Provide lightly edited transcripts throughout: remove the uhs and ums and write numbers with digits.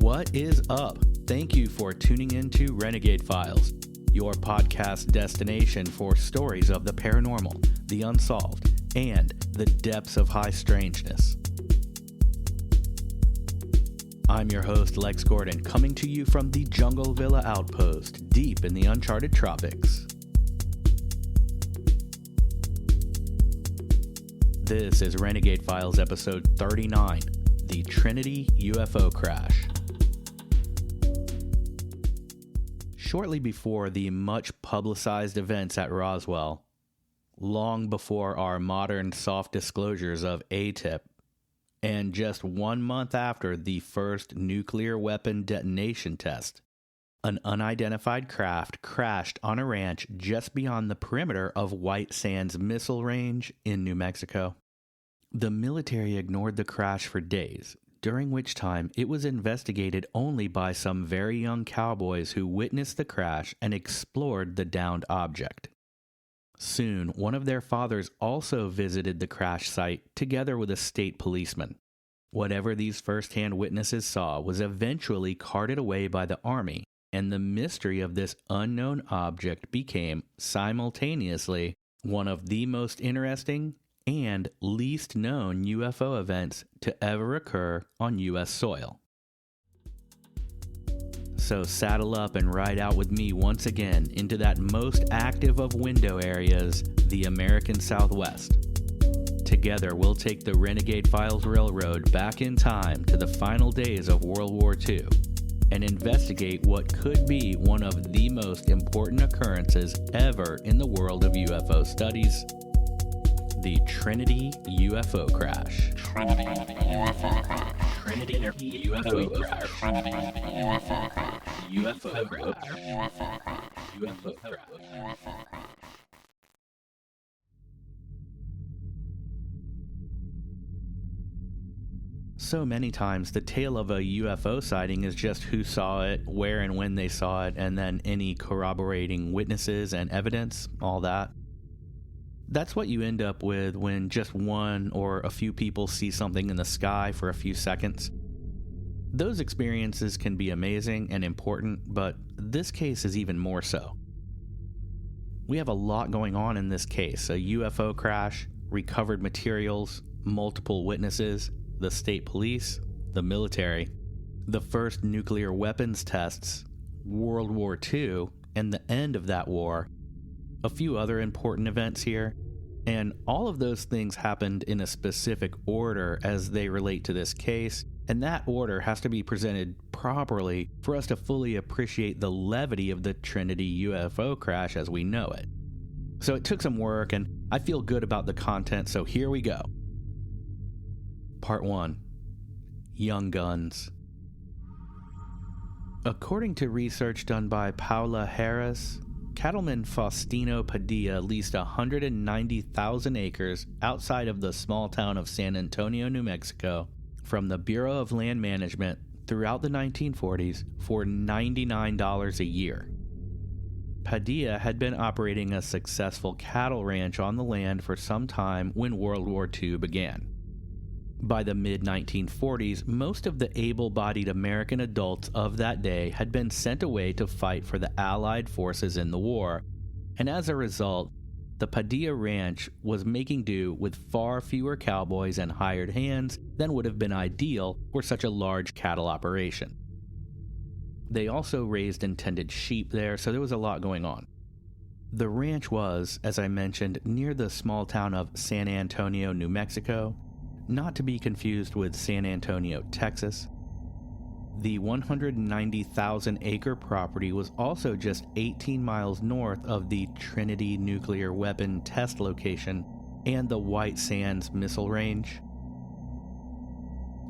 What is up? Thank you for tuning in to Renegade Files, your podcast destination for stories of the paranormal, the unsolved, and the depths of high strangeness. I'm your host, Lex Gordon, coming to you from the Jungle Villa Outpost, deep in the uncharted tropics. This is Renegade Files episode 39, the Trinity UFO crash. Shortly before the much publicized events at Roswell, long before our modern soft disclosures of AATIP, and just 1 month after the first nuclear weapon detonation test, an unidentified craft crashed on a ranch just beyond the perimeter of White Sands Missile Range in New Mexico. The military ignored the crash for days, during which time it was investigated only by some very young cowboys who witnessed the crash and explored the downed object. Soon, one of their fathers also visited the crash site together with a state policeman. Whatever these first-hand witnesses saw was eventually carted away by the Army, and the mystery of this unknown object became, simultaneously, one of the most interesting and least known UFO events to ever occur on U.S. soil. So saddle up and ride out with me once again into that most active of window areas, the American Southwest. Together we'll take the Renegade Files Railroad back in time to the final days of World War II and investigate what could be one of the most important occurrences ever in the world of UFO studies, the Trinity UFO crash. Trinity UFO crash. Trinity UFO crash. Trinity UFO crash. UFO crash. UFO crash. UFO crash. UFO crash. So many times, the tale of a UFO sighting is just who saw it, where and when they saw it, and then any corroborating witnesses and evidence, all that. That's what you end up with when just one or a few people see something in the sky for a few seconds. Those experiences can be amazing and important, but this case is even more so. We have a lot going on in this case: a UFO crash, recovered materials, multiple witnesses, the state police, the military, the first nuclear weapons tests, World War II, and the end of that war, a few other important events here, and all of those things happened in a specific order as they relate to this case, and that order has to be presented properly for us to fully appreciate the levity of the Trinity UFO crash as we know it. So it took some work, and I feel good about the content, so here we go. Part 1. Young Guns. According to research done by Paula Harris, cattleman Faustino Padilla leased 190,000 acres outside of the small town of San Antonio, New Mexico, from the Bureau of Land Management throughout the 1940s for $99 a year. Padilla had been operating a successful cattle ranch on the land for some time when World War II began. By the mid-1940s, most of the able-bodied American adults of that day had been sent away to fight for the Allied forces in the war, and as a result, the Padilla Ranch was making do with far fewer cowboys and hired hands than would have been ideal for such a large cattle operation. They also raised and tended sheep there, so there was a lot going on. The ranch was, as I mentioned, near the small town of San Antonio, New Mexico, not to be confused with San Antonio, Texas. The 190,000-acre property was also just 18 miles north of the Trinity nuclear weapon test location and the White Sands Missile Range.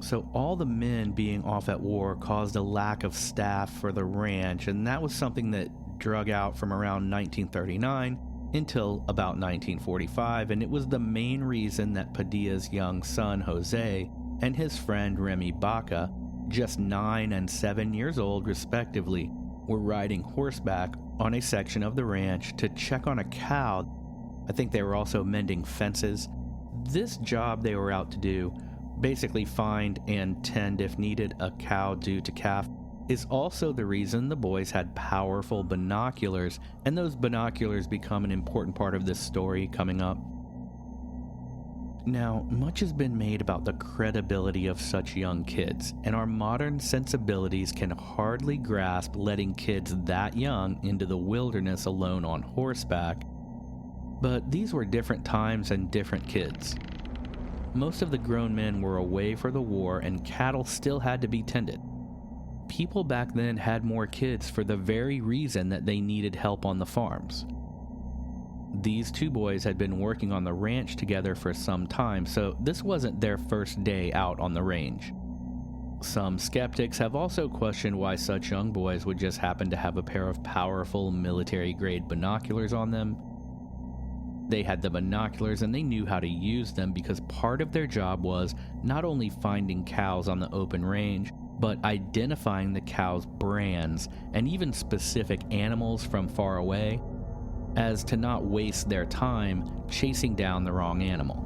So all the men being off at war caused a lack of staff for the ranch, and that was something that drug out from around 1939 until about 1945, and it was the main reason that Padilla's young son Jose and his friend Remy Baca, just 9 and 7 years old respectively, were riding horseback on a section of the ranch to check on a cow. I think they were also mending fences. This job they were out to do basically find and tend if needed a cow due to calf, is also the reason the boys had powerful binoculars, and those binoculars become an important part of this story coming up. Now, much has been made about the credibility of such young kids, and our modern sensibilities can hardly grasp letting kids that young into the wilderness alone on horseback. But these were different times and different kids. Most of the grown men were away for the war, and cattle still had to be tended. People back then had more kids for the very reason that they needed help on the farms. These two boys had been working on the ranch together for some time, so this wasn't their first day out on the range. Some skeptics have also questioned why such young boys would just happen to have a pair of powerful military-grade binoculars on them. They had the binoculars and they knew how to use them because part of their job was not only finding cows on the open range, but identifying the cows' brands and even specific animals from far away, as to not waste their time chasing down the wrong animal.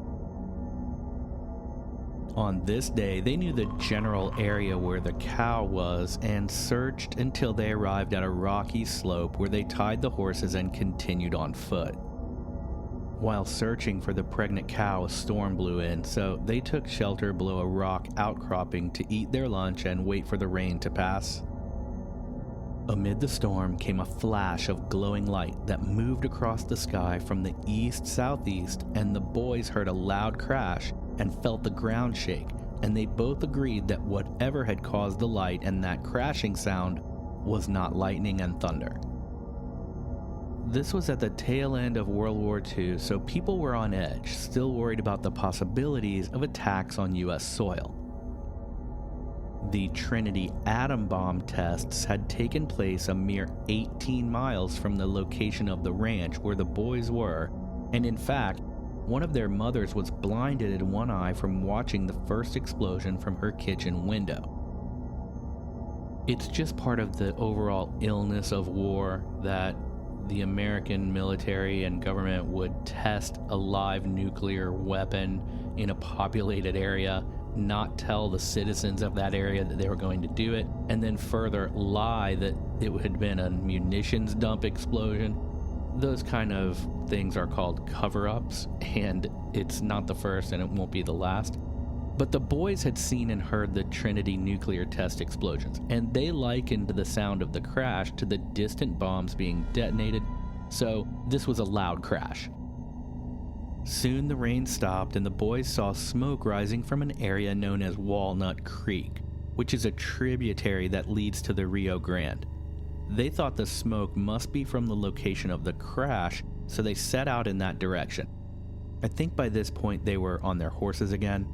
On this day, they knew the general area where the cow was and searched until they arrived at a rocky slope where they tied the horses and continued on foot. While searching for the pregnant cow, a storm blew in, so they took shelter below a rock outcropping to eat their lunch and wait for the rain to pass. Amid the storm came a flash of glowing light that moved across the sky from the east-southeast, and the boys heard a loud crash and felt the ground shake, and they both agreed that whatever had caused the light and that crashing sound was not lightning and thunder. This was at the tail end of World War II, so people were on edge, still worried about the possibilities of attacks on U.S. soil. The Trinity atom bomb tests had taken place a mere 18 miles from the location of the ranch where the boys were, and in fact, one of their mothers was blinded in one eye from watching the first explosion from her kitchen window. It's just part of the overall illness of war that the American military and government would test a live nuclear weapon in a populated area, not tell the citizens of that area that they were going to do it, and then further lie that it had been a munitions dump explosion. Those kind of things are called cover-ups, and it's not the first and it won't be the last. But the boys had seen and heard the Trinity nuclear test explosions, and they likened the sound of the crash to the distant bombs being detonated, so this was a loud crash. Soon the rain stopped and the boys saw smoke rising from an area known as Walnut Creek, which is a tributary that leads to the Rio Grande. They thought the smoke must be from the location of the crash, so they set out in that direction. I think by this point they were on their horses again.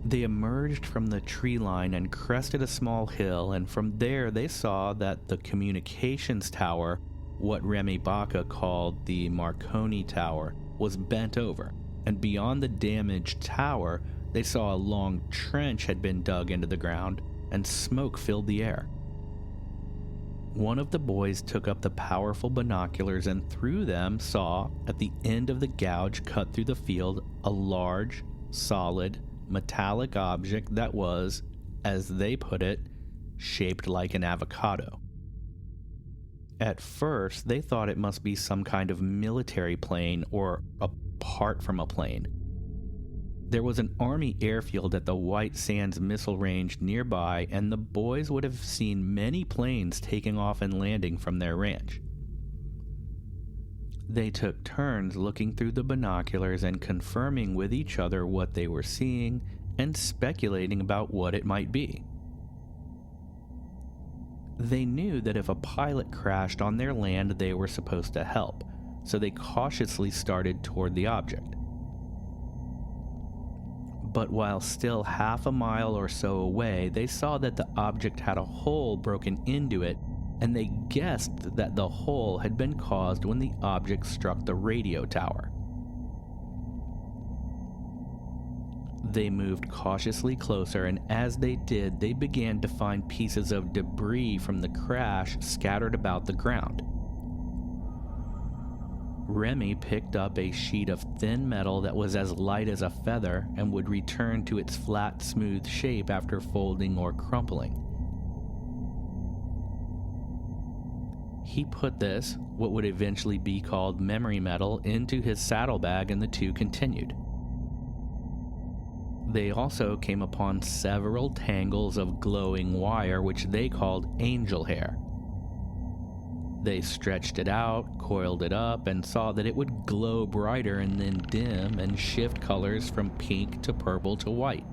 They emerged from the tree line and crested a small hill, and from there they saw that the communications tower, what Remy Baca called the Marconi Tower, was bent over, and beyond the damaged tower, they saw a long trench had been dug into the ground, and smoke filled the air. One of the boys took up the powerful binoculars and through them saw, at the end of the gouge cut through the field, a large, solid, metallic object that was, as they put it, shaped like an avocado. At first, they thought it must be some kind of military plane or a part from a plane. There was an army airfield at the White Sands Missile Range nearby, and the boys would have seen many planes taking off and landing from their ranch. They took turns looking through the binoculars and confirming with each other what they were seeing and speculating about what it might be. They knew that if a pilot crashed on their land, they were supposed to help, so they cautiously started toward the object. But while still half a mile or so away, they saw that the object had a hole broken into it, and they guessed that the hole had been caused when the object struck the radio tower. They moved cautiously closer, and as they did, they began to find pieces of debris from the crash scattered about the ground. Remy picked up a sheet of thin metal that was as light as a feather and would return to its flat, smooth shape after folding or crumpling. He put this, what would eventually be called memory metal, into his saddlebag, and the two continued. They also came upon several tangles of glowing wire, which they called angel hair. They stretched it out, coiled it up, and saw that it would glow brighter and then dim and shift colors from pink to purple to white.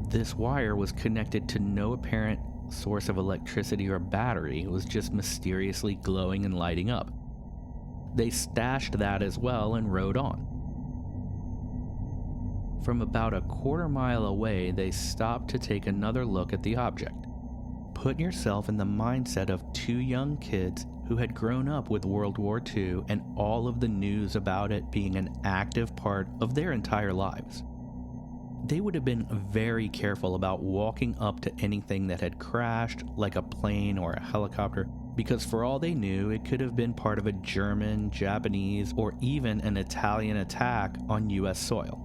This wire was connected to no apparent source of electricity or battery. It was just mysteriously glowing and lighting up. They stashed that as well and rode on. From about a quarter mile away, they stopped to take another look at the object. Put yourself in the mindset of two young kids who had grown up with World War II and all of the news about it being an active part of their entire lives. They would have been very careful about walking up to anything that had crashed, like a plane or a helicopter, because for all they knew, it could have been part of a German, Japanese, or even an Italian attack on U.S. soil.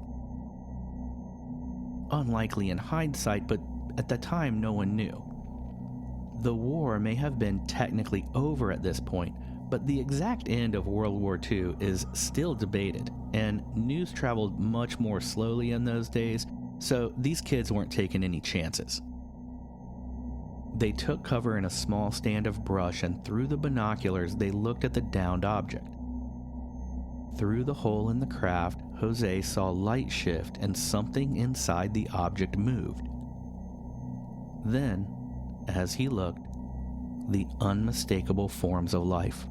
Unlikely in hindsight, but at the time no one knew. The war may have been technically over at this point, but the exact end of World War II is still debated, and news traveled much more slowly in those days, so these kids weren't taking any chances. They took cover in a small stand of brush, and through the binoculars they looked at the downed object. Through the hole in the craft, Jose saw light shift and something inside the object moved. Then, as he looked, the unmistakable forms of life.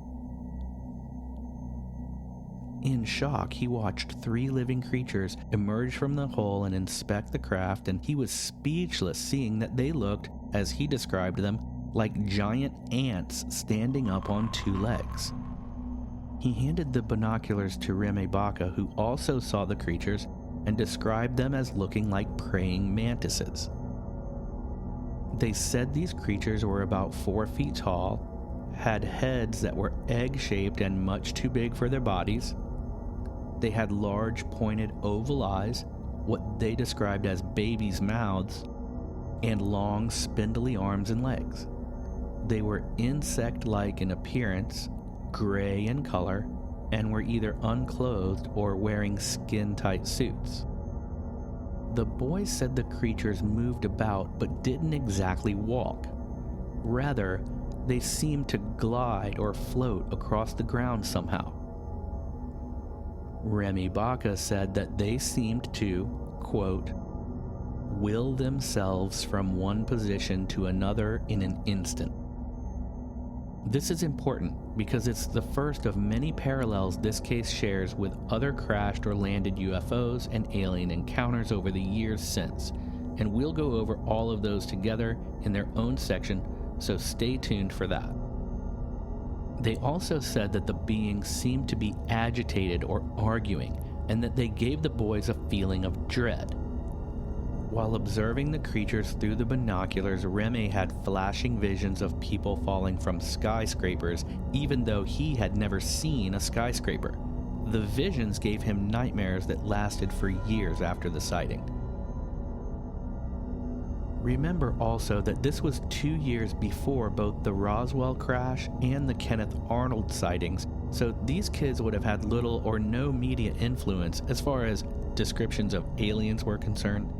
In shock, he watched 3 living creatures emerge from the hole and inspect the craft, and he was speechless seeing that they looked, as he described them, like giant ants standing up on 2 legs. He handed the binoculars to Remy Baca, who also saw the creatures and described them as looking like praying mantises. They said these creatures were about 4 feet tall, had heads that were egg-shaped and much too big for their bodies. They had large, pointed oval eyes, what they described as babies' mouths, and long, spindly arms and legs. They were insect-like in appearance, gray in color, and were either unclothed or wearing skin-tight suits. The boys said the creatures moved about but didn't exactly walk. Rather, they seemed to glide or float across the ground somehow. Remy Baca said that they seemed to, quote, will themselves from one position to another in an instant. This is important because it's the first of many parallels this case shares with other crashed or landed UFOs and alien encounters over the years since, and we'll go over all of those together in their own section, so stay tuned for that. They also said that the beings seemed to be agitated or arguing, and that they gave the boys a feeling of dread. While observing the creatures through the binoculars, Remy had flashing visions of people falling from skyscrapers, even though he had never seen a skyscraper. The visions gave him nightmares that lasted for years after the sighting. Remember also that this was 2 years before both the Roswell crash and the Kenneth Arnold sightings, so these kids would have had little or no media influence as far as descriptions of aliens were concerned.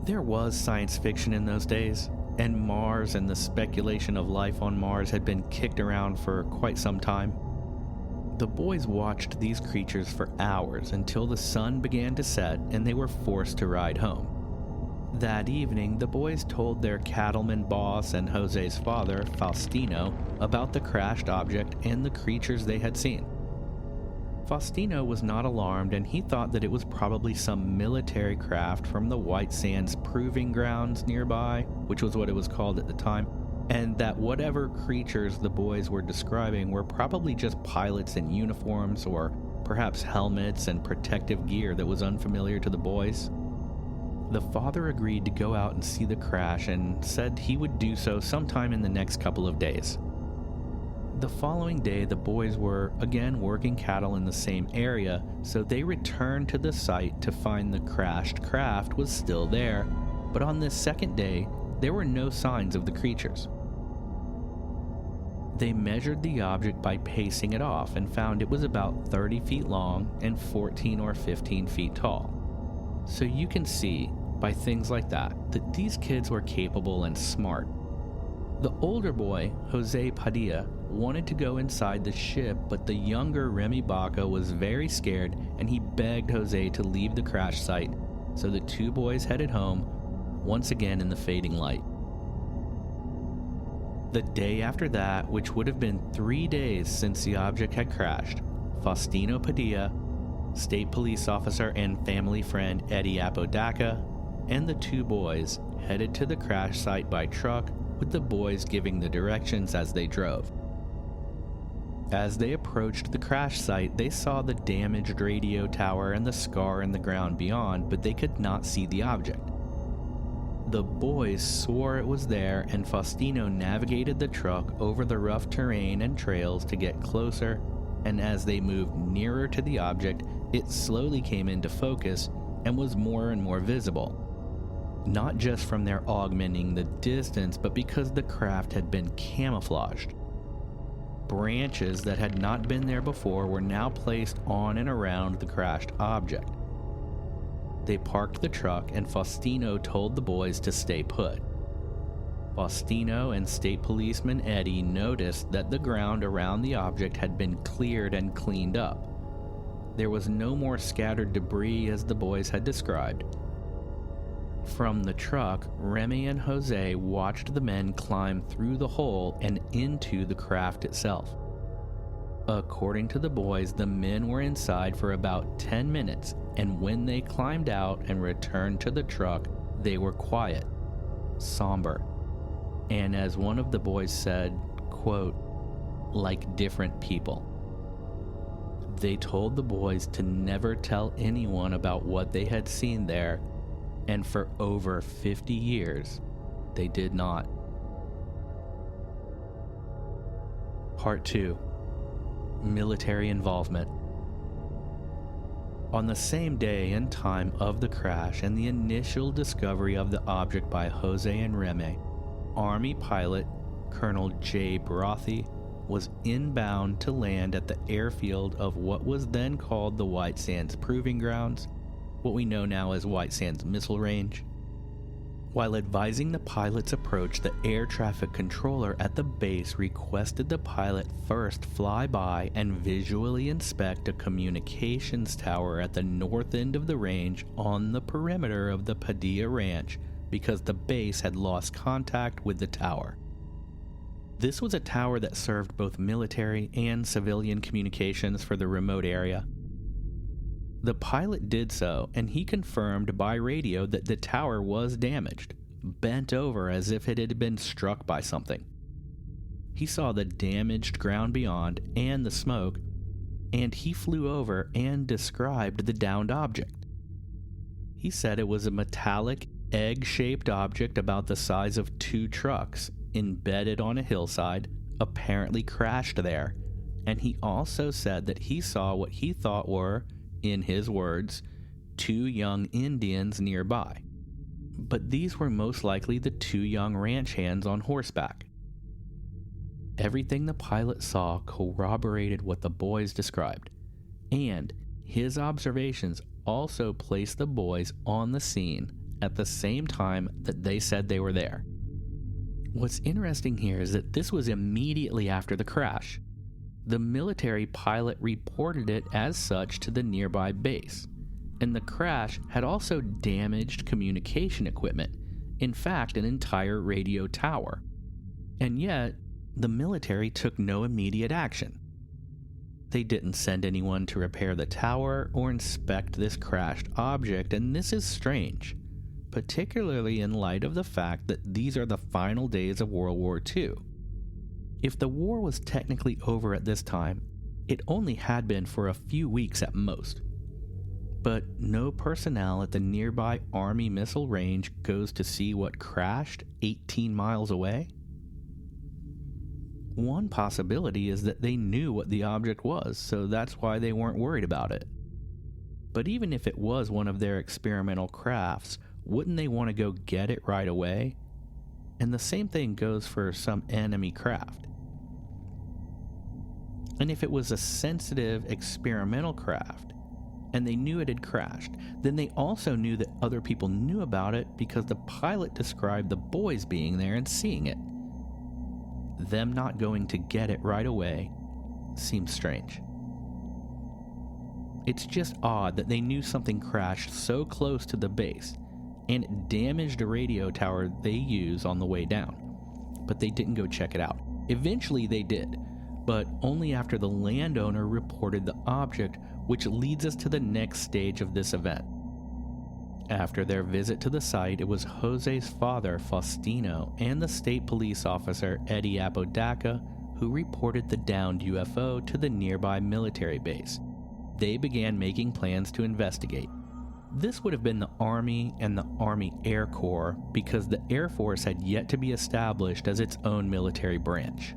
There was science fiction in those days, and Mars and the speculation of life on Mars had been kicked around for quite some time. The boys watched these creatures for hours until the sun began to set and they were forced to ride home. That evening, the boys told their cattleman boss and Jose's father, Faustino, about the crashed object and the creatures they had seen. Faustino was not alarmed, and he thought that it was probably some military craft from the White Sands Proving Grounds nearby, which was what it was called at the time, and that whatever creatures the boys were describing were probably just pilots in uniforms or perhaps helmets and protective gear that was unfamiliar to the boys. The father agreed to go out and see the crash and said he would do so sometime in the next couple of days. The following day, the boys were again working cattle in the same area, so they returned to the site to find the crashed craft was still there, but on this second day, there were no signs of the creatures. They measured the object by pacing it off and found it was about 30 feet long and 14 or 15 feet tall. So you can see, by things like that these kids were capable and smart. The older boy, Jose Padilla, wanted to go inside the ship, but the younger Remy Baca was very scared and he begged Jose to leave the crash site, so the two boys headed home, once again in the fading light. The day after that, which would have been 3 days since the object had crashed, Faustino Padilla, state police officer and family friend Eddie Apodaca, and the two boys headed to the crash site by truck, with the boys giving the directions as they drove. As they approached the crash site, they saw the damaged radio tower and the scar in the ground beyond, but they could not see the object. The boys swore it was there, and Faustino navigated the truck over the rough terrain and trails to get closer, and as they moved nearer to the object, it slowly came into focus and was more and more visible. Not just from their augmenting the distance, but because the craft had been camouflaged. Branches that had not been there before were now placed on and around the crashed object. They parked the truck and Faustino told the boys to stay put. Faustino and state policeman Eddie noticed that the ground around the object had been cleared and cleaned up. There was no more scattered debris as the boys had described. From the truck, Remy and Jose watched the men climb through the hole and into the craft itself. According to the boys, the men were inside for about 10 minutes, and when they climbed out and returned to the truck, they were quiet, somber, and as one of the boys said, quote, like different people. They told the boys to never tell anyone about what they had seen there, and for over 50 years, they did not. Part 2. Military involvement. On the same day and time of the crash and the initial discovery of the object by Jose and Remy, Army pilot Colonel J. Brothy was inbound to land at the airfield of what was then called the White Sands Proving Grounds, what we know now as White Sands Missile Range. While advising the pilot's approach, the air traffic controller at the base requested the pilot first fly by and visually inspect a communications tower at the north end of the range on the perimeter of the Padilla Ranch because the base had lost contact with the tower. This was a tower that served both military and civilian communications for the remote area. The pilot did so, and he confirmed by radio that the tower was damaged, bent over as if it had been struck by something. He saw the damaged ground beyond and the smoke, and he flew over and described the downed object. He said it was a metallic, egg-shaped object about the size of 2 trucks, embedded on a hillside, apparently crashed there, and he also said that he saw what he thought were, in his words, 2 young Indians nearby. But these were most likely the 2 young ranch hands on horseback. Everything the pilot saw corroborated what the boys described, and his observations also placed the boys on the scene at the same time that they said they were there. What's interesting here is that this was immediately after the crash. The military pilot reported it as such to the nearby base, and the crash had also damaged communication equipment, in fact, an entire radio tower. And yet, the military took no immediate action. They didn't send anyone to repair the tower or inspect this crashed object, and this is strange, particularly in light of the fact that these are the final days of World War II. If the war was technically over at this time, it only had been for a few weeks at most. But no personnel at the nearby Army missile range goes to see what crashed 18 miles away? One possibility is that they knew what the object was, so that's why they weren't worried about it. But even if it was one of their experimental crafts, wouldn't they want to go get it right away? And the same thing goes for some enemy craft. And if it was a sensitive experimental craft, and they knew it had crashed, then they also knew that other people knew about it because the pilot described the boys being there and seeing it. Them not going to get it right away seems strange. It's just odd that they knew something crashed so close to the base, and it damaged a radio tower they use on the way down, but they didn't go check it out. Eventually they did, but only after the landowner reported the object, which leads us to the next stage of this event. After their visit to the site, it was Jose's father, Faustino, and the state police officer, Eddie Apodaca, who reported the downed UFO to the nearby military base. They began making plans to investigate. This would have been the Army and the Army Air Corps because the Air Force had yet to be established as its own military branch.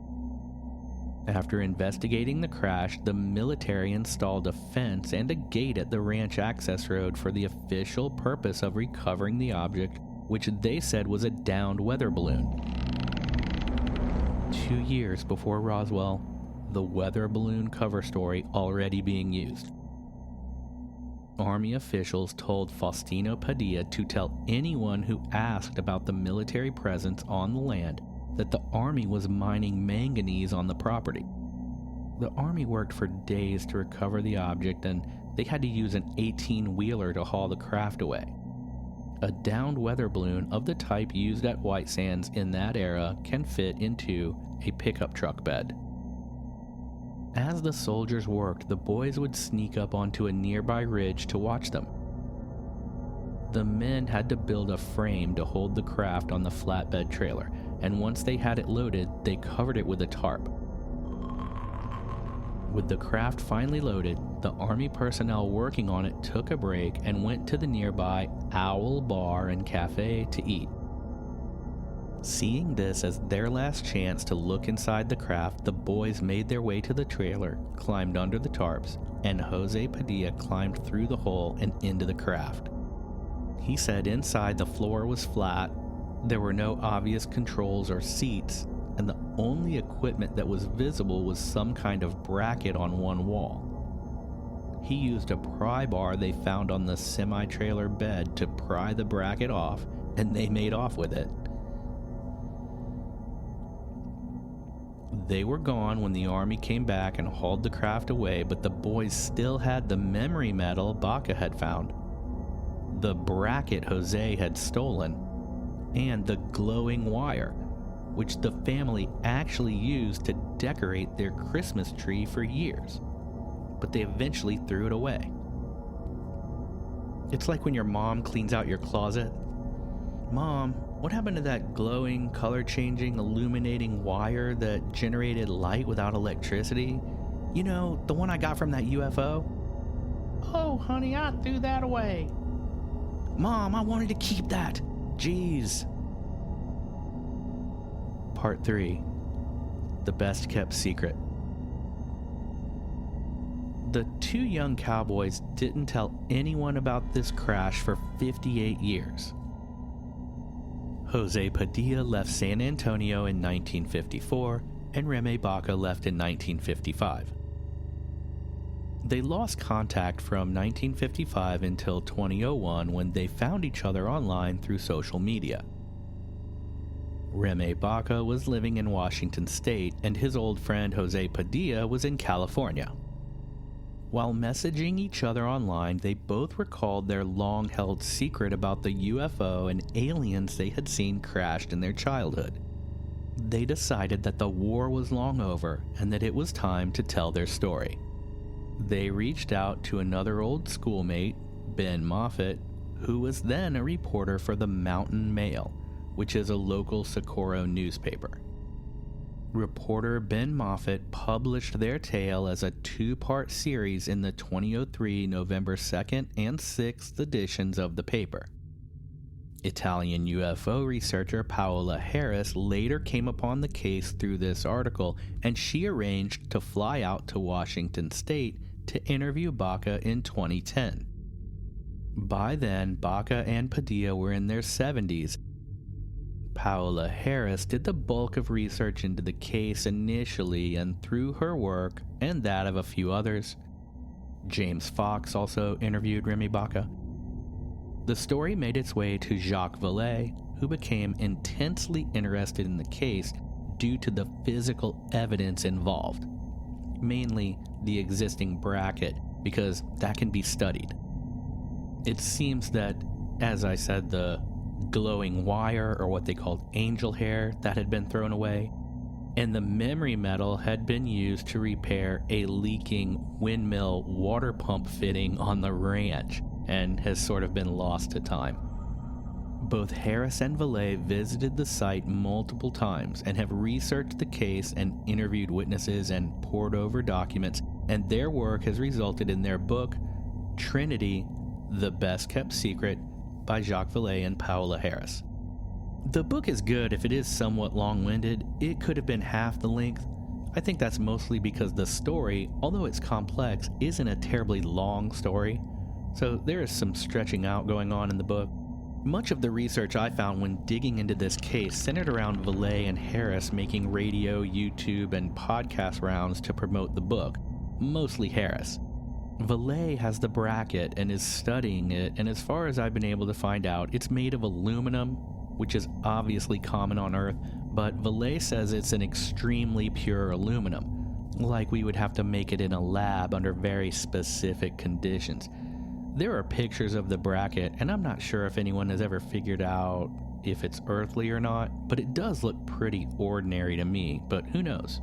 After investigating the crash, the military installed a fence and a gate at the ranch access road for the official purpose of recovering the object, which they said was a downed weather balloon. 2 years before Roswell, the weather balloon cover story already being used. Army officials told Faustino Padilla to tell anyone who asked about the military presence on the land that the Army was mining manganese on the property. The Army worked for days to recover the object, and they had to use an 18-wheeler to haul the craft away. A downed weather balloon of the type used at White Sands in that era can fit into a pickup truck bed. As the soldiers worked, the boys would sneak up onto a nearby ridge to watch them. The men had to build a frame to hold the craft on the flatbed trailer, and once they had it loaded, they covered it with a tarp. With the craft finally loaded, the Army personnel working on it took a break and went to the nearby Owl Bar and Cafe to eat. Seeing this as their last chance to look inside the craft, the boys made their way to the trailer, climbed under the tarps, and Jose Padilla climbed through the hole and into the craft. He said inside the floor was flat, there were no obvious controls or seats, and the only equipment that was visible was some kind of bracket on one wall. He used a pry bar they found on the semi-trailer bed to pry the bracket off, and they made off with it. They were gone when the Army came back and hauled the craft away, but the boys still had the memory metal Baca had found, the bracket Jose had stolen, and the glowing wire, which the family actually used to decorate their Christmas tree for years, but they eventually threw it away. It's like when your mom cleans out your closet. Mom, what happened to that glowing, color-changing, illuminating wire that generated light without electricity? You know, the one I got from that UFO? Oh, honey, I threw that away. Mom, I wanted to keep that. Jeez. Part 3. The Best Kept Secret. The two young cowboys didn't tell anyone about this crash for 58 years. Jose Padilla left San Antonio in 1954, and Reme Baca left in 1955. They lost contact from 1955 until 2001 when they found each other online through social media. Reme Baca was living in Washington State, and his old friend Jose Padilla was in California. While messaging each other online, they both recalled their long-held secret about the UFO and aliens they had seen crashed in their childhood. They decided that the war was long over and that it was time to tell their story. They reached out to another old schoolmate, Ben Moffitt, who was then a reporter for the Mountain Mail, which is a local Socorro newspaper. Reporter Ben Moffitt published their tale as a 2-part series in the 2003 November 2nd and 6th editions of the paper. Italian UFO researcher Paola Harris later came upon the case through this article, and she arranged to fly out to Washington State to interview Baca in 2010. By then, Baca and Padilla were in their 70s. Paola Harris did the bulk of research into the case initially, and through her work and that of a few others. James Fox also interviewed Remy Baca. The story made its way to Jacques Vallée, who became intensely interested in the case due to the physical evidence involved, mainly the existing bracket, because that can be studied. It seems that, as I said, the glowing wire, or what they called angel hair, that had been thrown away, and the memory metal had been used to repair a leaking windmill water pump fitting on the ranch, and has sort of been lost to time. Both Harris and Vallée visited the site multiple times and have researched the case and interviewed witnesses and pored over documents, and their work has resulted in their book, Trinity, The Best Kept Secret, by Jacques Vallée and Paola Harris. The book is good if it is somewhat long-winded. It could have been half the length. I think that's mostly because the story, although it's complex, isn't a terribly long story, so there is some stretching out going on in the book. Much of the research I found when digging into this case centered around Vallée and Harris making radio, YouTube, and podcast rounds to promote the book, mostly Harris. Vallée has the bracket and is studying it, and as far as I've been able to find out, it's made of aluminum, which is obviously common on Earth, but Vallée says it's an extremely pure aluminum, like we would have to make it in a lab under very specific conditions. There are pictures of the bracket, and I'm not sure if anyone has ever figured out if it's earthly or not, but it does look pretty ordinary to me, but who knows?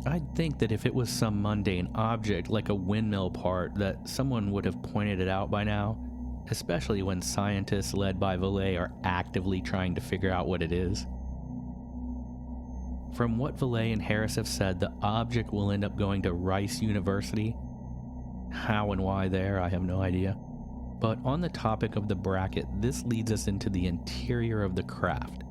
I'd think that if it was some mundane object like a windmill part, that someone would have pointed it out by now, especially when scientists led by Vallée are actively trying to figure out what it is. From what Vallée and Harris have said, the object will end up going to Rice University. How and why there, I have no idea. But on the topic of the bracket, this leads us into the interior of the craft.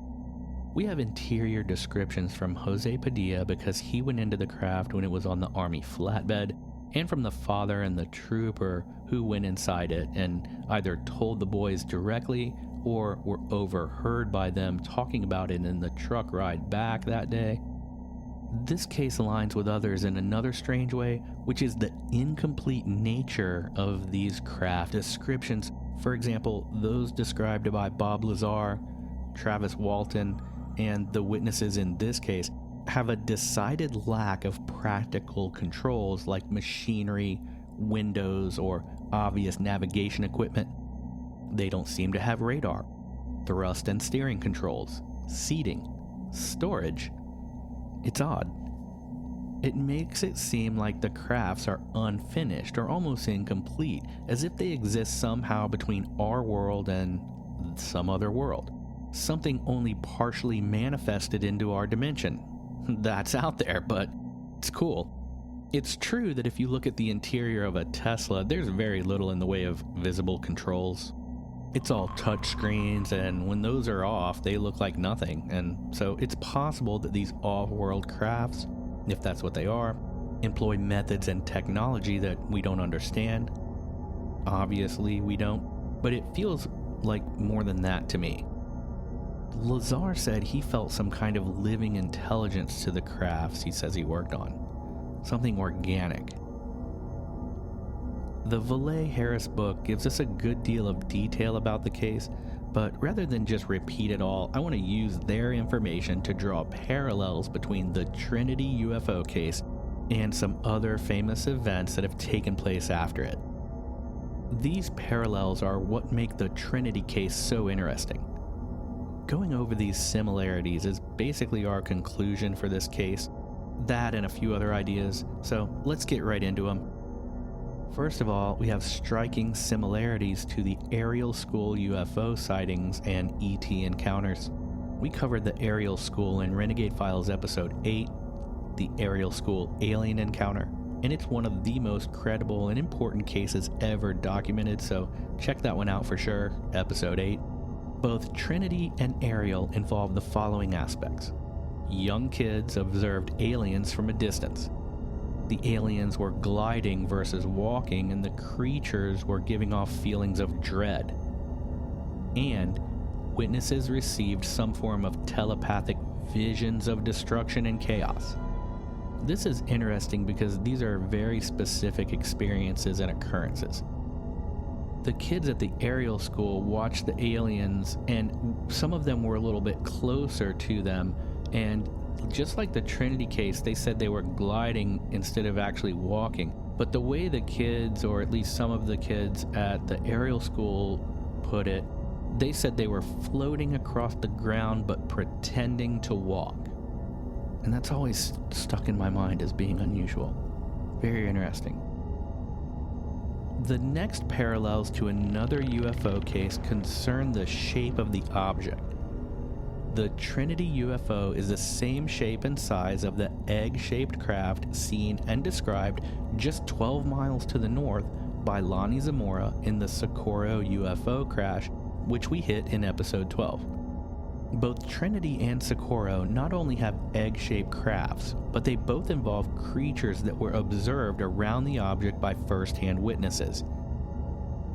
We have interior descriptions from Jose Padilla because he went into the craft when it was on the Army flatbed, and from the father and the trooper who went inside it and either told the boys directly or were overheard by them talking about it in the truck ride back that day. This case aligns with others in another strange way, which is the incomplete nature of these craft descriptions. For example, those described by Bob Lazar, Travis Walton, and the witnesses in this case have a decided lack of practical controls like machinery, windows, or obvious navigation equipment. They don't seem to have radar, thrust and steering controls, seating, storage. It's odd. It makes it seem like the crafts are unfinished or almost incomplete, as if they exist somehow between our world and some other world. Something only partially manifested into our dimension. That's out there, but it's cool. It's true that if you look at the interior of a Tesla, there's very little in the way of visible controls. It's all touch screens, and when those are off, they look like nothing, and so it's possible that these off-world crafts, if that's what they are, employ methods and technology that we don't understand. Obviously, we don't, but it feels like more than that to me. Lazar said he felt some kind of living intelligence to the crafts he says he worked on. Something organic. The Vallée-Harris book gives us a good deal of detail about the case, but rather than just repeat it all, I want to use their information to draw parallels between the Trinity UFO case and some other famous events that have taken place after it. These parallels are what make the Trinity case so interesting. Going over these similarities is basically our conclusion for this case, that and a few other ideas, so let's get right into them. First of all, we have striking similarities to the Ariel School UFO sightings and ET encounters. We covered the Ariel School in Renegade Files Episode 8, the Ariel School alien encounter, and it's one of the most credible and important cases ever documented, so check that one out for sure, Episode 8. Both Trinity and Ariel involve the following aspects. Young kids observed aliens from a distance. The aliens were gliding versus walking, and the creatures were giving off feelings of dread. And witnesses received some form of telepathic visions of destruction and chaos. This is interesting because these are very specific experiences and occurrences. The kids at the Ariel school watched the aliens, and some of them were a little bit closer to them, and just like the Trinity case, they said they were gliding instead of actually walking. But the way the kids, or at least some of the kids at the Ariel school put it, they said they were floating across the ground but pretending to walk. And that's always stuck in my mind as being unusual. Very interesting. The next parallels to another UFO case concern the shape of the object. The Trinity UFO is the same shape and size of the egg-shaped craft seen and described just 12 miles to the north by Lonnie Zamora in the Socorro UFO crash, which we hit in episode 12. Both Trinity and Socorro not only have egg-shaped crafts, but they both involve creatures that were observed around the object by first-hand witnesses.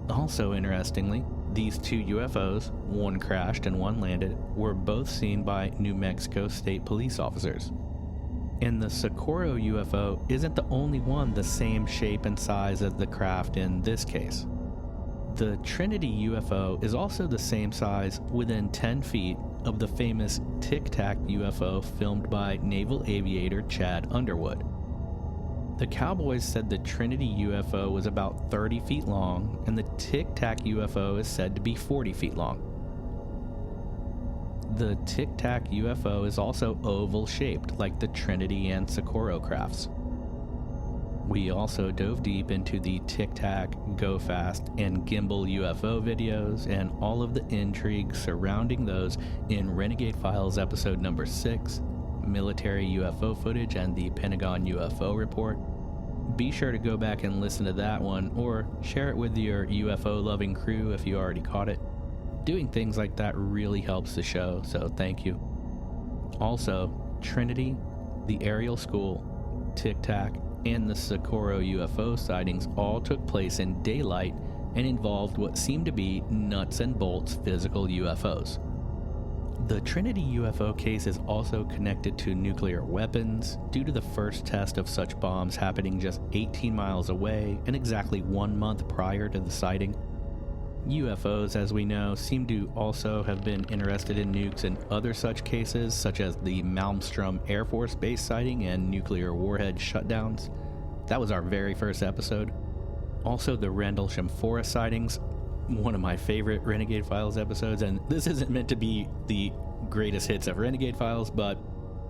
Also interestingly, these two UFOs, one crashed and one landed, were both seen by New Mexico State police officers. And the Socorro UFO isn't the only one the same shape and size as the craft in this case. The Trinity UFO is also the same size, within 10 feet, of the famous Tic Tac UFO filmed by naval aviator Chad Underwood. The Cowboys said the Trinity UFO was about 30 feet long, and the Tic Tac UFO is said to be 40 feet long. The Tic Tac UFO is also oval-shaped, like the Trinity and Socorro crafts. We also dove deep into the Tic Tac, Go Fast, and Gimbal UFO videos, and all of the intrigue surrounding those in Renegade Files episode number 6, Military UFO Footage and the Pentagon UFO Report. Be sure to go back and listen to that one, or share it with your UFO-loving crew if you already caught it. Doing things like that really helps the show, so thank you. Also, Trinity, the Ariel School, Tic Tac, and the Socorro UFO sightings all took place in daylight and involved what seemed to be nuts and bolts physical UFOs. The Trinity UFO case is also connected to nuclear weapons due to the first test of such bombs happening just 18 miles away and exactly 1 month prior to the sighting. UFOs, as we know, seem to also have been interested in nukes in other such cases, such as the Malmstrom Air Force Base sighting and nuclear warhead shutdowns. That was our very first episode. Also, the Rendlesham Forest sightings, one of my favorite Renegade Files episodes, and this isn't meant to be the greatest hits of Renegade Files, but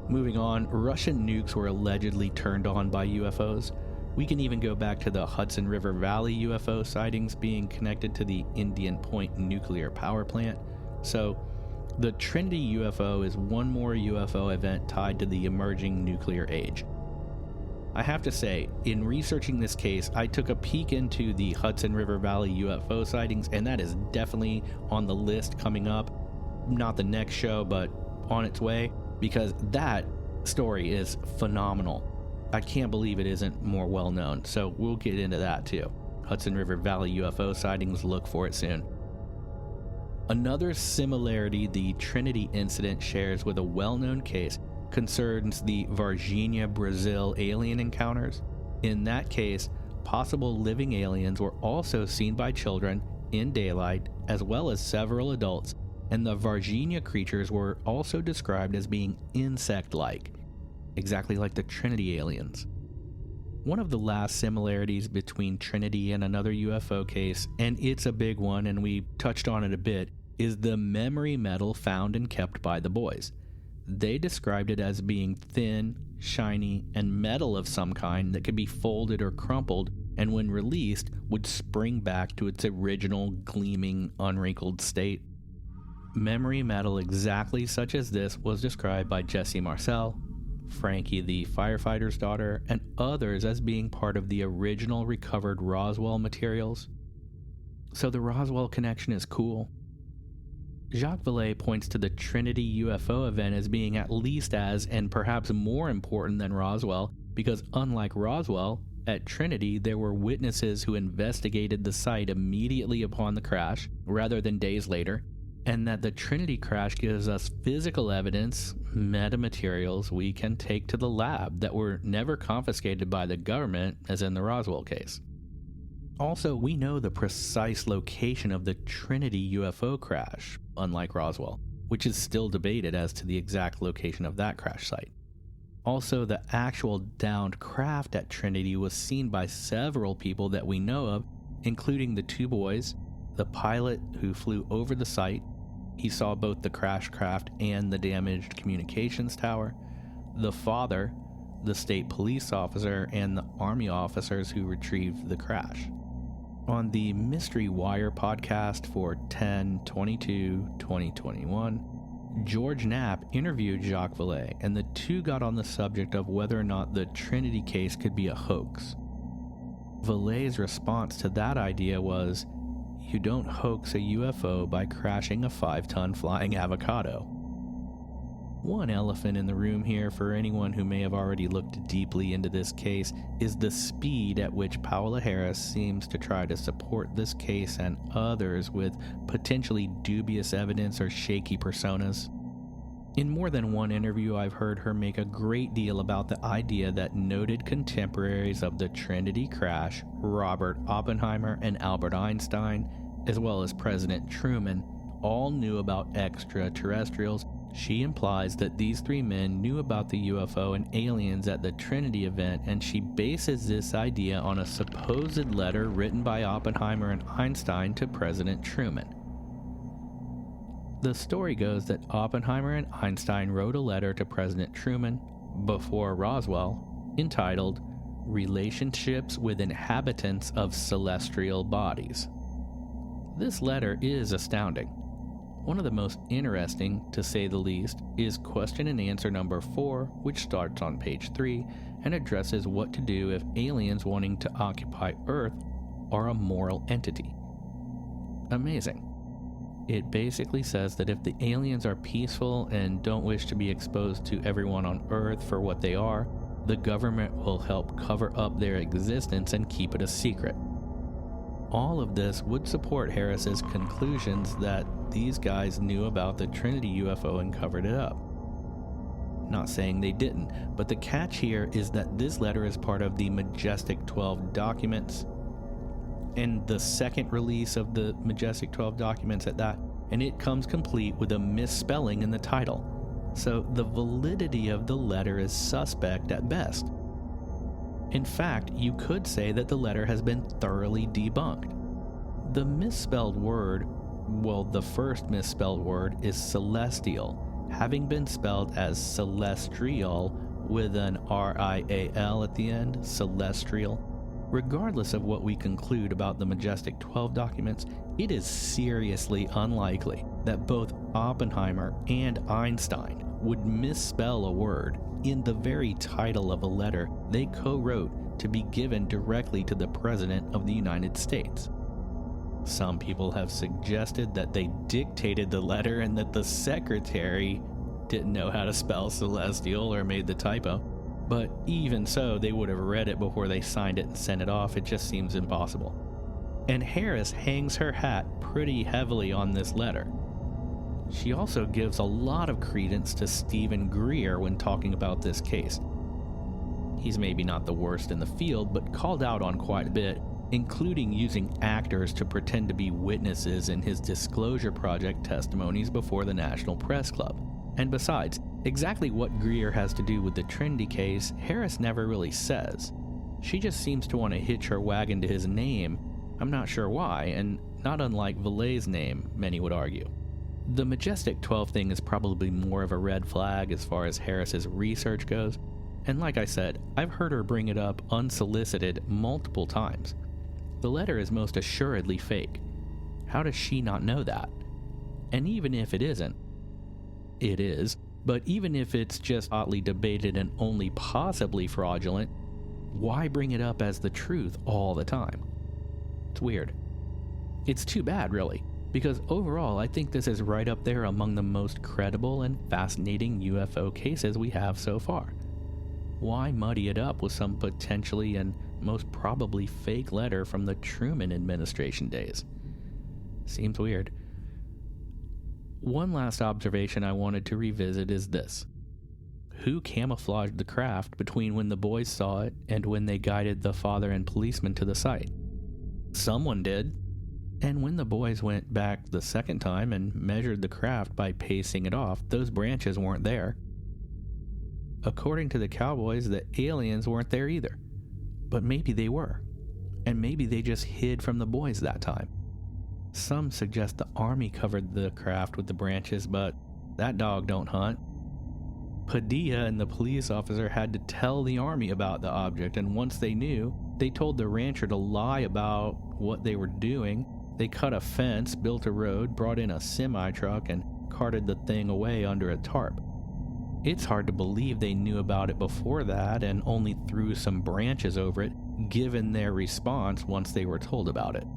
moving on, Russian nukes were allegedly turned on by UFOs. We can even go back to the Hudson River Valley UFO sightings being connected to the Indian Point nuclear power plant. So, the Trinity UFO is one more UFO event tied to the emerging nuclear age. I have to say, in researching this case, I took a peek into the Hudson River Valley UFO sightings, and that is definitely on the list coming up. Not the next show, but on its way, because that story is phenomenal. I can't believe it isn't more well known, so we'll get into that too. Hudson River Valley UFO sightings, look for it soon. Another similarity the Trinity incident shares with a well-known case concerns the Varginha, Brazil alien encounters. In that case, possible living aliens were also seen by children in daylight, as well as several adults, and the Varginha creatures were also described as being insect-like, exactly like the Trinity aliens. One of the last similarities between Trinity and another UFO case, and it's a big one and we touched on it a bit, is the memory metal found and kept by the boys. They described it as being thin, shiny, and metal of some kind that could be folded or crumpled, and when released would spring back to its original gleaming, unwrinkled state. Memory metal exactly such as this was described by Jesse Marcel, Frankie the firefighter's daughter, and others as being part of the original recovered Roswell materials. So the Roswell connection is cool. Jacques Vallée points to the Trinity UFO event as being at least as, and perhaps more important than Roswell, because unlike Roswell, at Trinity there were witnesses who investigated the site immediately upon the crash, rather than days later, and that the Trinity crash gives us physical evidence, metamaterials we can take to the lab that were never confiscated by the government, as in the Roswell case. Also, we know the precise location of the Trinity UFO crash, unlike Roswell, which is still debated as to the exact location of that crash site. Also, the actual downed craft at Trinity was seen by several people that we know of, including the two boys, the pilot who flew over the site. He saw both the crash craft and the damaged communications tower, the father, the state police officer, and the army officers who retrieved the crash. On the Mystery Wire podcast for 10/22/2021, George Knapp interviewed Jacques Vallée, and the two got on the subject of whether or not the Trinity case could be a hoax. Vallée's response to that idea was, "You don't hoax a UFO by crashing a 5-ton flying avocado." One elephant in the room here for anyone who may have already looked deeply into this case is the speed at which Paola Harris seems to try to support this case and others with potentially dubious evidence or shaky personas. In more than one interview, I've heard her make a great deal about the idea that noted contemporaries of the Trinity crash, Robert Oppenheimer and Albert Einstein, as well as President Truman, all knew about extraterrestrials. She implies that these three men knew about the UFO and aliens at the Trinity event, and she bases this idea on a supposed letter written by Oppenheimer and Einstein to President Truman. The story goes that Oppenheimer and Einstein wrote a letter to President Truman before Roswell entitled "Relationships with Inhabitants of Celestial Bodies." This letter is astounding. One of the most interesting, to say the least, is question and answer number 4, which starts on page 3 and addresses what to do if aliens wanting to occupy Earth are a moral entity. Amazing. It basically says that if the aliens are peaceful and don't wish to be exposed to everyone on Earth for what they are, the government will help cover up their existence and keep it a secret. All of this would support Harris's conclusions that these guys knew about the Trinity UFO and covered it up. Not saying they didn't, but the catch here is that this letter is part of the Majestic 12 documents, and the second release of the Majestic 12 documents at that, and it comes complete with a misspelling in the title. So the validity of the letter is suspect at best. In fact, you could say that the letter has been thoroughly debunked. The misspelled word, well, the first misspelled word is celestial, having been spelled as celestial with an R-I-A-L at the end, celestial. Regardless of what we conclude about the Majestic 12 documents, it is seriously unlikely that both Oppenheimer and Einstein would misspell a word in the very title of a letter they co-wrote to be given directly to the President of the United States. Some people have suggested that they dictated the letter and that the secretary didn't know how to spell celestial or made the typo. But even so, they would have read it before they signed it and sent it off. It just seems impossible. And Harris hangs her hat pretty heavily on this letter. She also gives a lot of credence to Stephen Greer when talking about this case. He's maybe not the worst in the field, but called out on quite a bit, including using actors to pretend to be witnesses in his Disclosure Project testimonies before the National Press Club. And besides, exactly what Greer has to do with the Trinity case, Harris never really says. She just seems to want to hitch her wagon to his name. I'm not sure why, and not unlike Vallée's name, many would argue. The Majestic 12 thing is probably more of a red flag as far as Harris's research goes, and like I said, I've heard her bring it up unsolicited multiple times. The letter is most assuredly fake. How does she not know that? And even if it isn't, it is, but even if it's just hotly debated and only possibly fraudulent, why bring it up as the truth all the time? It's weird. It's too bad, really, because overall I think this is right up there among the most credible and fascinating UFO cases we have so far. Why muddy it up with some potentially and most probably fake letter from the Truman administration days? Seems weird. One last observation I wanted to revisit is this. Who camouflaged the craft between when the boys saw it and when they guided the father and policeman to the site? Someone did. And when the boys went back the second time and measured the craft by pacing it off, those branches weren't there. According to the cowboys, the aliens weren't there either. But maybe they were. And maybe they just hid from the boys that time. Some suggest the army covered the craft with the branches, but that dog don't hunt. Padilla and the police officer had to tell the army about the object, and once they knew, they told the rancher to lie about what they were doing. They cut a fence, built a road, brought in a semi-truck, and carted the thing away under a tarp. It's hard to believe they knew about it before that and only threw some branches over it, given their response once they were told about it.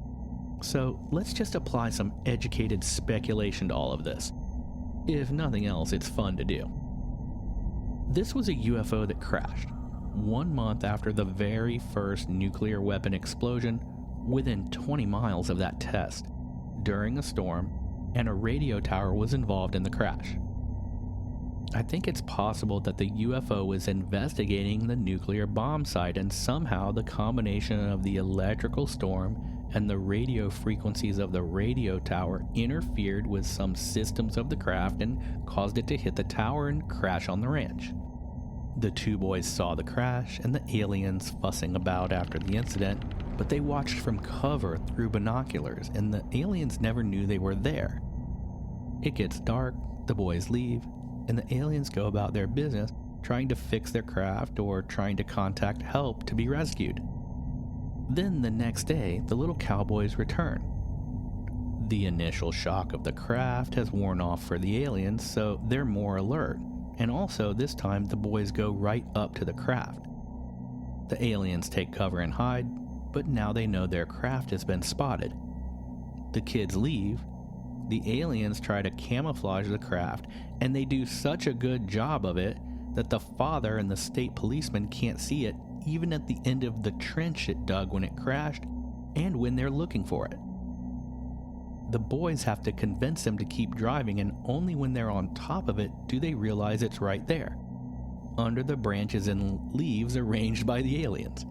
So let's just apply some educated speculation to all of this. If nothing else, it's fun to do. This was a UFO that crashed 1 month after the very first nuclear weapon explosion, within 20 miles of that test, during a storm, and a radio tower was involved in the crash. I think it's possible that the UFO was investigating the nuclear bomb site, and somehow the combination of the electrical storm and the radio frequencies of the radio tower interfered with some systems of the craft and caused it to hit the tower and crash on the ranch. The two boys saw the crash and the aliens fussing about after the incident, but they watched from cover through binoculars, and the aliens never knew they were there. It gets dark, the boys leave, and the aliens go about their business trying to fix their craft or trying to contact help to be rescued. Then the next day, the little cowboys return. The initial shock of the craft has worn off for the aliens, so they're more alert. And also, this time, the boys go right up to the craft. The aliens take cover and hide, but now they know their craft has been spotted. The kids leave. The aliens try to camouflage the craft, and they do such a good job of it that the father and the state policeman can't see it, even at the end of the trench it dug when it crashed, and when they're looking for it. The boys have to convince them to keep driving, and only when they're on top of it do they realize it's right there, under the branches and leaves arranged by the aliens.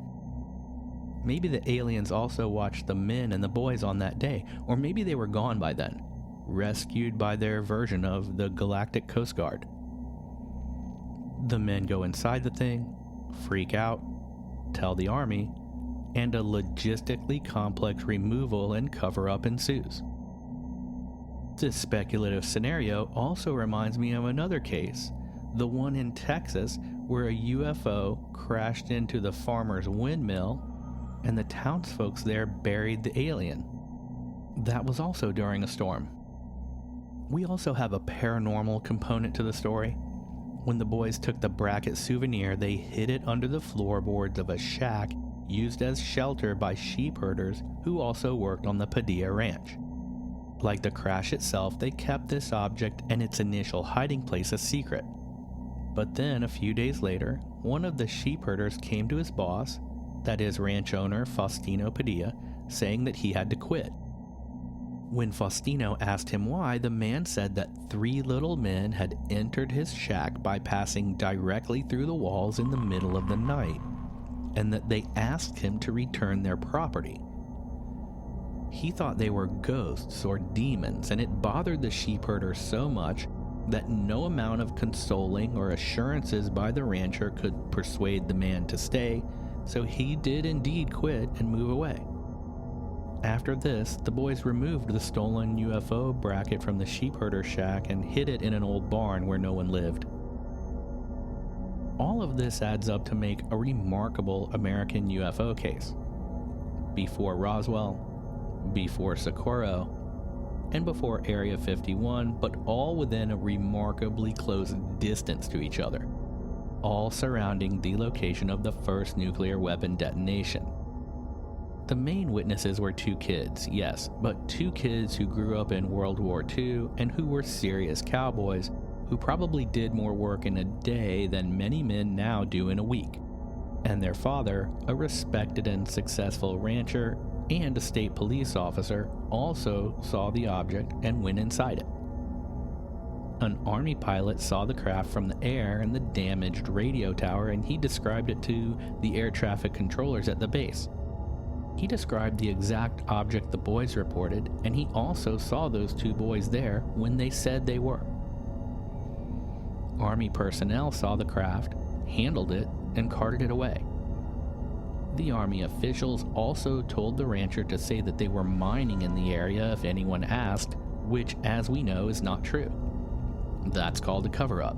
Maybe the aliens also watched the men and the boys on that day, or maybe they were gone by then, rescued by their version of the Galactic Coast Guard. The men go inside the thing, freak out, tell the army, and a logistically complex removal and cover-up ensues. This speculative scenario also reminds me of another case, the one in Texas where a UFO crashed into the farmer's windmill and the townsfolk there buried the alien. That was also during a storm. We also have a paranormal component to the story. When the boys took the bracket souvenir, they hid it under the floorboards of a shack used as shelter by sheep herders who also worked on the Padilla Ranch. Like the crash itself, they kept this object and its initial hiding place a secret. But then, a few days later, one of the sheep herders came to his boss, that is ranch owner Faustino Padilla, saying that he had to quit. When Faustino asked him why, the man said that 3 little men had entered his shack by passing directly through the walls in the middle of the night, and that they asked him to return their property. He thought they were ghosts or demons, and it bothered the sheep herder so much that no amount of consoling or assurances by the rancher could persuade the man to stay, so he did indeed quit and move away. After this, the boys removed the stolen UFO bracket from the sheep herder shack and hid it in an old barn where no one lived. All of this adds up to make a remarkable American UFO case. Before Roswell, before Socorro, and before Area 51, but all within a remarkably close distance to each other, all surrounding the location of the first nuclear weapon detonation. The main witnesses were two kids, yes, but two kids who grew up in World War II and who were serious cowboys who probably did more work in a day than many men now do in a week. And their father, a respected and successful rancher and a state police officer, also saw the object and went inside it. An Army pilot saw the craft from the air and the damaged radio tower, and he described it to the air traffic controllers at the base. He described the exact object the boys reported, and he also saw those two boys there when they said they were. Army personnel saw the craft, handled it, and carted it away. The Army officials also told the rancher to say that they were mining in the area if anyone asked, which, as we know, is not true. That's called a cover-up.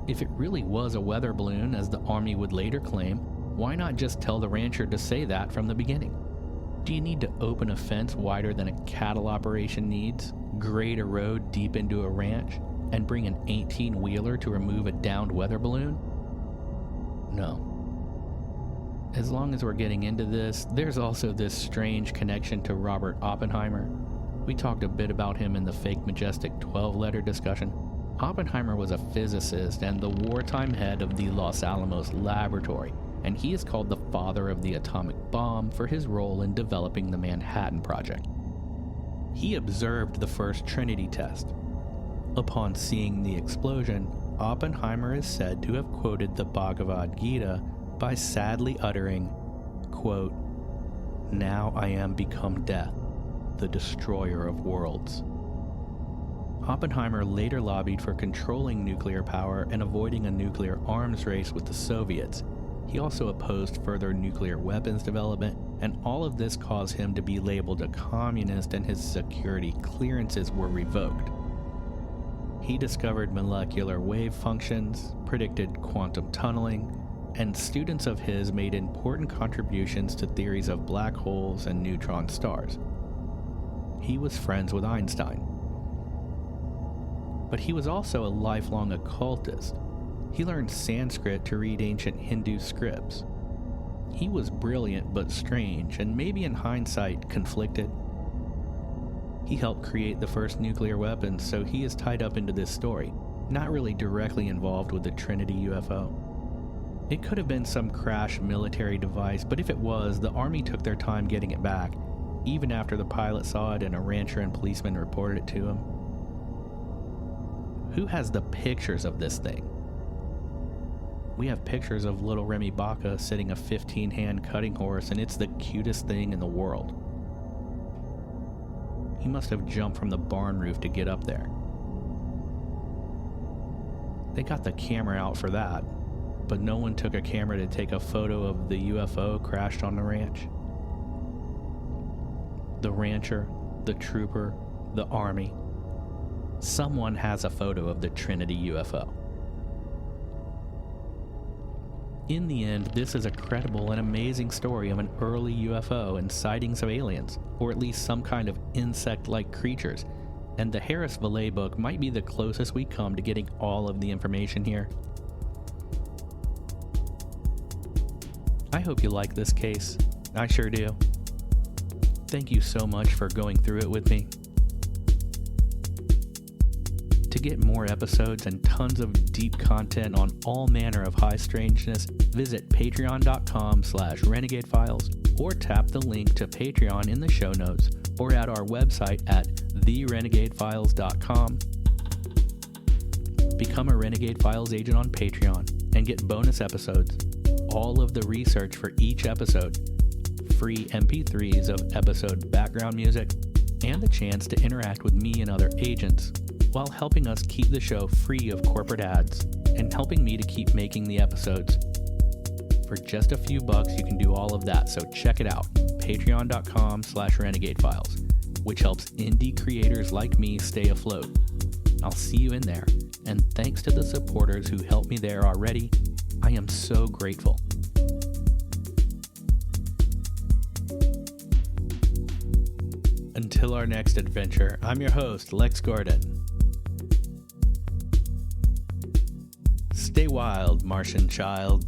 If it really was a weather balloon, as the Army would later claim, why not just tell the rancher to say that from the beginning? Do you need to open a fence wider than a cattle operation needs, grade a road deep into a ranch, and bring an 18-wheeler to remove a downed weather balloon? No. As long as we're getting into this, there's also this strange connection to Robert Oppenheimer. We talked a bit about him in the Fake Majestic 12-letter discussion. Oppenheimer was a physicist and the wartime head of the Los Alamos laboratory, and he is called the father of the atomic bomb for his role in developing the Manhattan Project. He observed the first Trinity test. Upon seeing the explosion, Oppenheimer is said to have quoted the Bhagavad Gita by sadly uttering, quote, "Now I am become death, the destroyer of worlds." Oppenheimer later lobbied for controlling nuclear power and avoiding a nuclear arms race with the Soviets. He also opposed further nuclear weapons development, and all of this caused him to be labeled a communist, and his security clearances were revoked. He discovered molecular wave functions, predicted quantum tunneling, and students of his made important contributions to theories of black holes and neutron stars. He was friends with Einstein. But he was also a lifelong occultist. He learned Sanskrit to read ancient Hindu scripts. He was brilliant but strange, and maybe in hindsight, conflicted. He helped create the first nuclear weapons, so he is tied up into this story, not really directly involved with the Trinity UFO. It could have been some crash military device, but if it was, the Army took their time getting it back, even after the pilot saw it and a rancher and policeman reported it to him. Who has the pictures of this thing? We have pictures of little Remy Baca sitting a 15-hand cutting horse, and it's the cutest thing in the world. He must have jumped from the barn roof to get up there. They got the camera out for that, but no one took a camera to take a photo of the UFO crashed on the ranch. The rancher, the trooper, the Army. Someone has a photo of the Trinity UFO. In the end, this is a credible and amazing story of an early UFO and sightings of aliens, or at least some kind of insect-like creatures, and the Harris Vallée book might be the closest we come to getting all of the information here. I hope you like this case. I sure do. Thank you so much for going through it with me. To get more episodes and tons of deep content on all manner of high strangeness, visit patreon.com/Renegade Files or tap the link to Patreon in the show notes or at our website at therenegadefiles.com. Become a Renegade Files agent on Patreon and get bonus episodes, all of the research for each episode, free MP3s of episode background music, and the chance to interact with me and other agents, while helping us keep the show free of corporate ads and helping me to keep making the episodes. For just a few bucks, you can do all of that, so check it out, patreon.com/Renegade Files, which helps indie creators like me stay afloat. I'll see you in there, and thanks to the supporters who helped me there already, I am so grateful. Until our next adventure, I'm your host, Lex Gordon. Stay wild, Martian child.